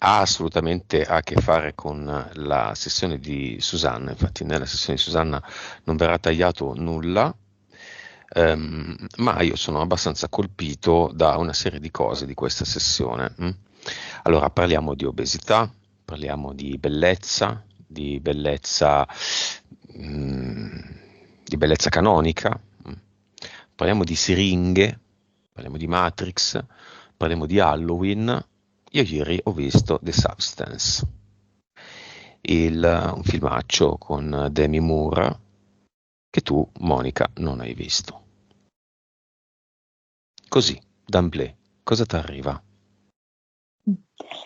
ha assolutamente a che fare con la sessione di Susanna, infatti nella sessione di Susanna non verrà tagliato nulla, ma io sono abbastanza colpito da una serie di cose di questa sessione. Allora, parliamo di obesità, parliamo mm, di bellezza canonica, parliamo di siringhe, parliamo di Matrix, parliamo di Halloween. Io ieri ho visto The Substance, un filmaccio con Demi Moore che tu, Monica, non hai visto. Così, d'emblée, cosa ti arriva?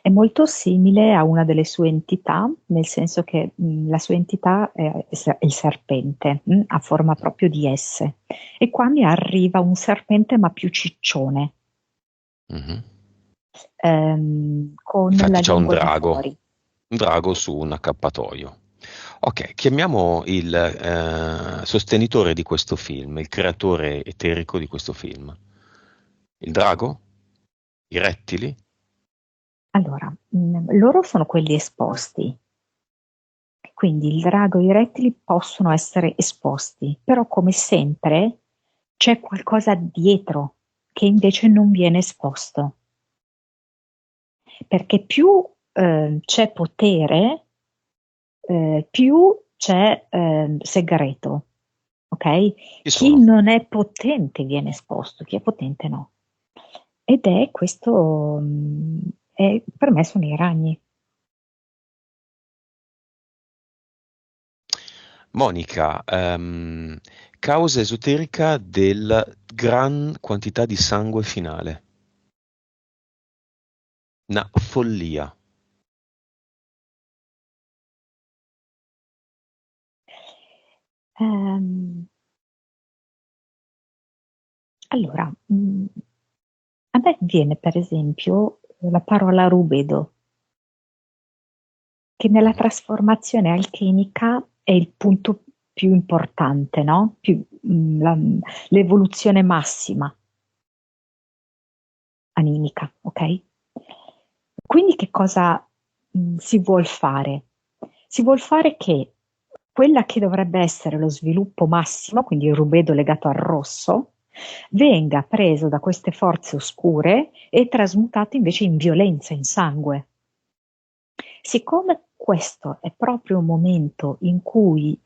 È molto simile a una delle sue entità, nel senso che la sua entità è il serpente, ha forma proprio di S. E qua mi arriva un serpente ma più ciccione, Mhm. con la Infatti c'è lingua di fuori. un drago su un accappatoio. Ok, chiamiamo il sostenitore di questo film, il creatore eterico di questo film. Il drago? I rettili? Allora, loro sono quelli esposti, quindi il drago e i rettili possono essere esposti, però come sempre c'è qualcosa dietro che invece non viene esposto, perché più c'è potere, più c'è segreto, ok? Chi Chi sono? non è potente viene esposto, chi è potente no. Ed è questo, per me sono i ragni. Monica, causa esoterica della gran quantità di sangue finale. Una follia. Ehm, allora, a me viene per esempio la parola rubedo, che nella Mhm. trasformazione alchemica è il punto più importante, no? L'evoluzione massima animica, ok? Quindi che cosa si vuol fare? Si vuol fare che quella che dovrebbe essere lo sviluppo massimo, quindi il rubedo legato al rosso, venga preso da queste forze oscure e trasmutato invece in violenza, in sangue. Siccome questo è proprio un momento in cui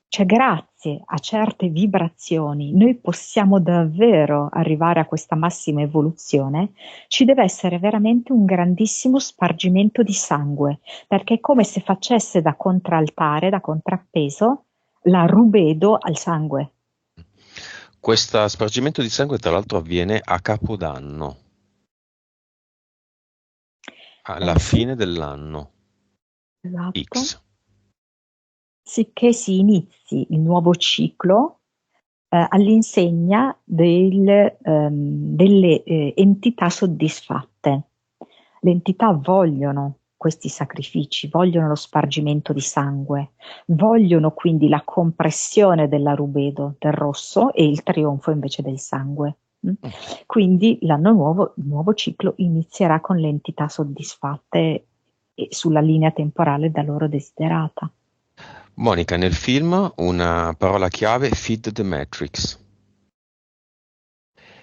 cioè grazie a certe vibrazioni noi possiamo davvero arrivare a questa massima evoluzione, ci deve essere veramente un grandissimo spargimento di sangue, perché è come se facesse da contraltare, da contrappeso, la rubedo al sangue. Questo spargimento di sangue, tra l'altro, avviene a Capodanno, alla Sì, fine dell'anno esatto. X. Sicché si inizi il nuovo ciclo all'insegna delle entità soddisfatte. Le entità vogliono questi sacrifici, vogliono lo spargimento di sangue, vogliono quindi la compressione della rubedo, del rosso e il trionfo invece del sangue. Mm. Quindi l'anno nuovo, il nuovo ciclo inizierà con le entità soddisfatte e sulla linea temporale da loro desiderata. Monica, nel film una parola chiave, feed the Matrix.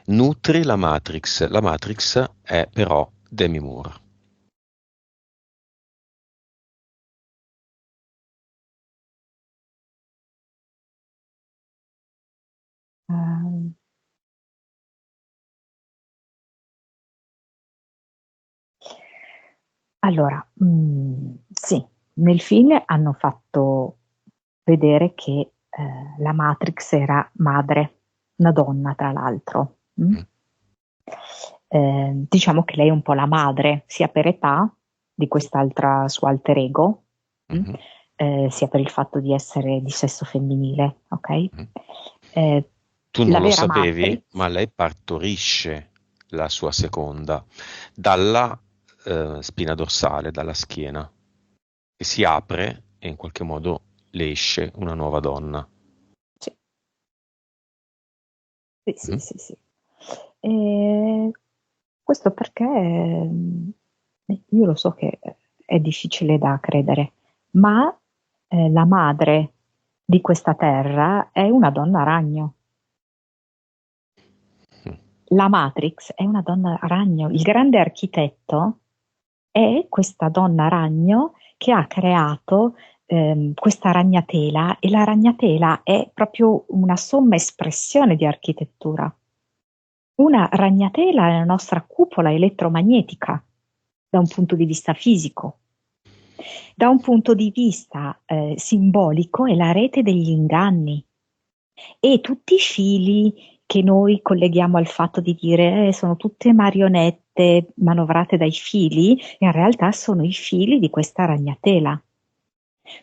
Nutri la Matrix è però Demi Moore. Eh, Allora, sì, nel film hanno fatto vedere che la Matrix era madre, una donna tra l'altro. Mm. Diciamo che lei è un po' la madre, sia per età di quest'altra suo alter ego, Mhm. sia per il fatto di essere di sesso femminile, ok? Mm. Eh, Tu non la lo vera sapevi, Matrix. ma lei partorisce la sua seconda dalla spina dorsale, dalla schiena, e si apre e in qualche modo le esce una nuova donna. Sì, sì, sì, Mm. sì, sì. Questo perché io lo so che è difficile da credere, ma la madre di questa terra è una donna ragno. Mm. La Matrix è una donna ragno. Il grande architetto è questa donna ragno che ha creato questa ragnatela, e la ragnatela è proprio una somma espressione di architettura. Una ragnatela è la nostra cupola elettromagnetica da un punto di vista fisico. Da un punto di vista simbolico è la rete degli inganni, e tutti i fili che noi colleghiamo al fatto di dire sono tutte marionette manovrate dai fili, in realtà sono i fili di questa ragnatela.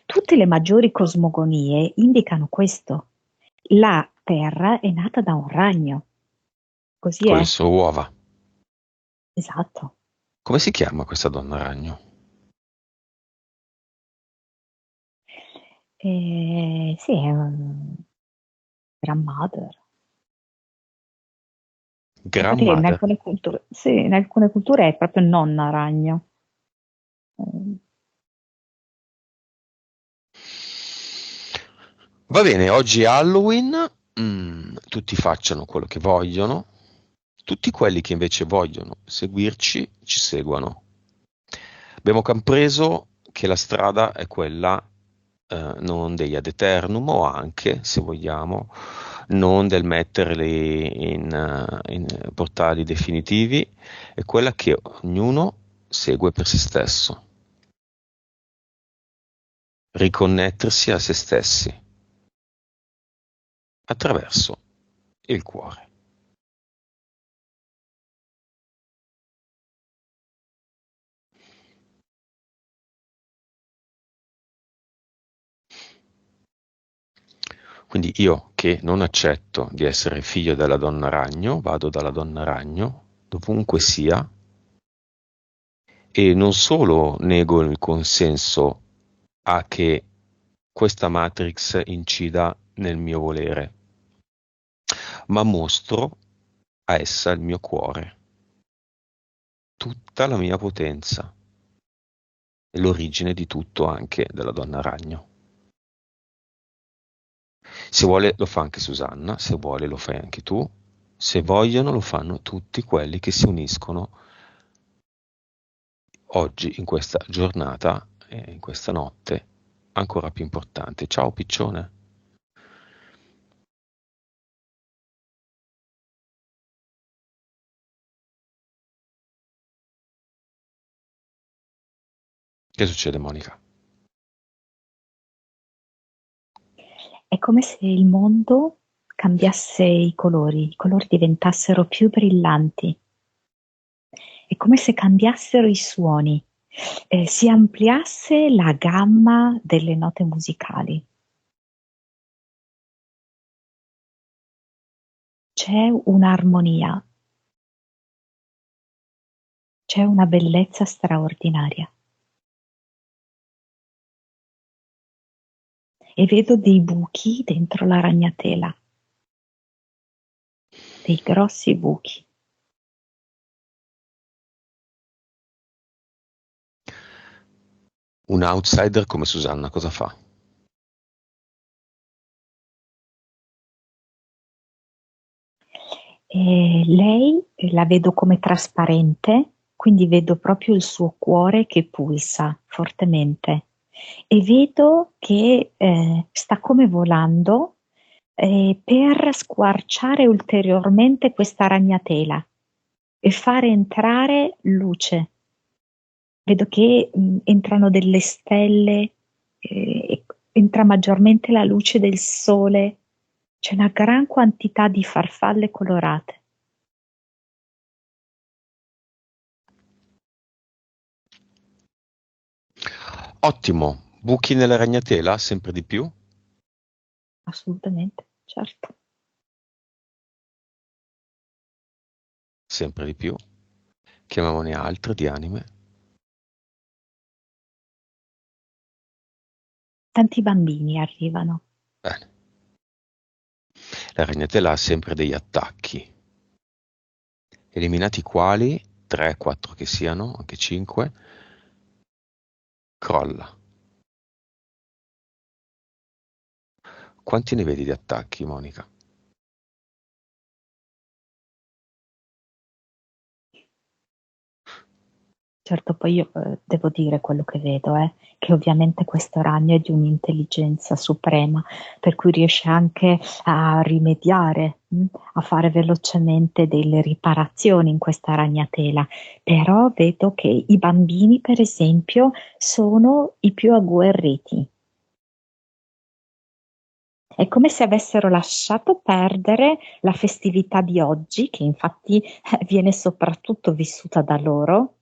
Tutte le maggiori cosmogonie indicano questo. La Terra è nata da un ragno, così Con le è. sue uova. Esatto. Come si chiama questa donna ragno? Sì, è un grandmother. Infatti Grandmother. sì, in alcune culture è proprio nonna ragno. Eh, Va bene, oggi è Halloween, tutti facciano quello che vogliono, tutti quelli che invece vogliono seguirci ci seguono. Abbiamo compreso che la strada è quella non degli ad eternum, o anche, se vogliamo, non del metterli in portali definitivi, è quella che ognuno segue per se stesso, riconnettersi a se stessi attraverso il cuore. Quindi io, che non accetto di essere figlio della donna ragno, vado dalla donna ragno, dovunque sia, e non solo nego il consenso a che questa Matrix incida nel mio volere, ma mostro a essa il mio cuore, tutta la mia potenza e l'origine di tutto, anche della donna ragno. Se vuole lo fa anche Susanna, se vuole lo fai anche tu, se vogliono lo fanno tutti quelli che si uniscono oggi, in questa giornata e in questa notte ancora più importante. Ciao piccione. Che succede, Monica? È come se il mondo cambiasse i colori diventassero più brillanti. È come se cambiassero i suoni, si ampliasse la gamma delle note musicali. C'è un'armonia, c'è una bellezza straordinaria. E vedo dei buchi dentro la ragnatela, dei grossi buchi. Un outsider come Susanna cosa fa? E lei la vedo come trasparente, quindi vedo proprio il suo cuore che pulsa fortemente, e vedo che sta come volando per squarciare ulteriormente questa ragnatela e fare entrare luce. Vedo che entrano delle stelle, entra maggiormente la luce del sole, c'è una gran quantità di farfalle colorate. Ottimo, buchi nella ragnatela, sempre di più, Assolutamente, certo. sempre di più. Chiamiamone altre di anime. Tanti bambini arrivano. Bene. La ragnatela ha sempre degli attacchi, eliminati quali 3, 4 che siano, anche 5, crolla. Quanti ne vedi di attacchi, Monica? Certo, poi io devo dire quello che vedo, che ovviamente questo ragno è di un'intelligenza suprema, per cui riesce anche a rimediare, a fare velocemente delle riparazioni in questa ragnatela. Però vedo che i bambini, per esempio, sono i più agguerriti. È come se avessero lasciato perdere la festività di oggi, che infatti viene soprattutto vissuta da loro,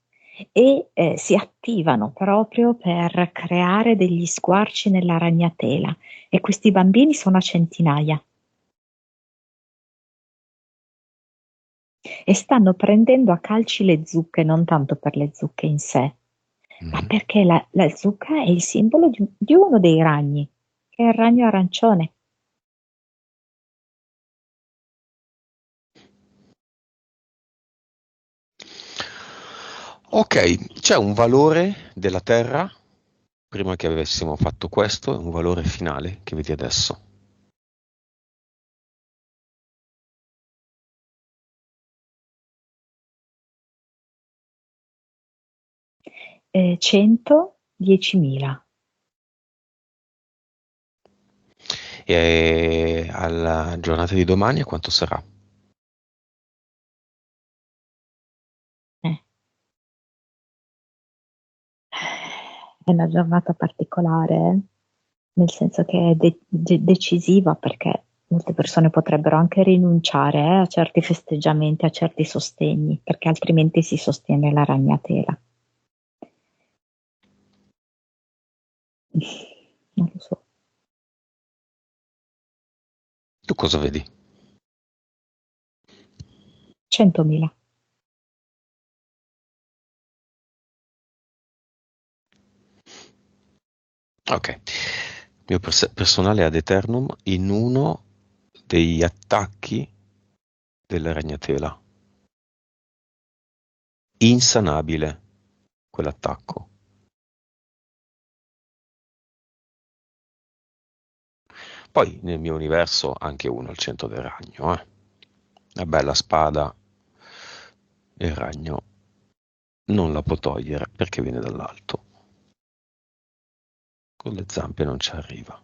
e si attivano proprio per creare degli squarci nella ragnatela. E questi bambini sono a centinaia e stanno prendendo a calci le zucche, non tanto per le zucche in sé, ma Mhm. perché la zucca è il simbolo di uno dei ragni, che è il ragno arancione. Ok, c'è un valore della Terra, prima che avessimo fatto questo, e un valore finale che vedi adesso. 100, 10.000. E alla giornata di domani a quanto sarà? Eh. È una giornata particolare, nel senso che è decisiva perché molte persone potrebbero anche rinunciare, a certi festeggiamenti, a certi sostegni, perché altrimenti si sostiene la ragnatela. Non lo so. Tu cosa vedi? 100.000. Ok, mio personale ad eternum in uno degli attacchi della ragnatela. Insanabile quell'attacco. Poi nel mio universo anche uno al centro del ragno, eh. Una bella spada, il ragno non la può togliere perché viene dall'alto. Con le zampe non ci arriva.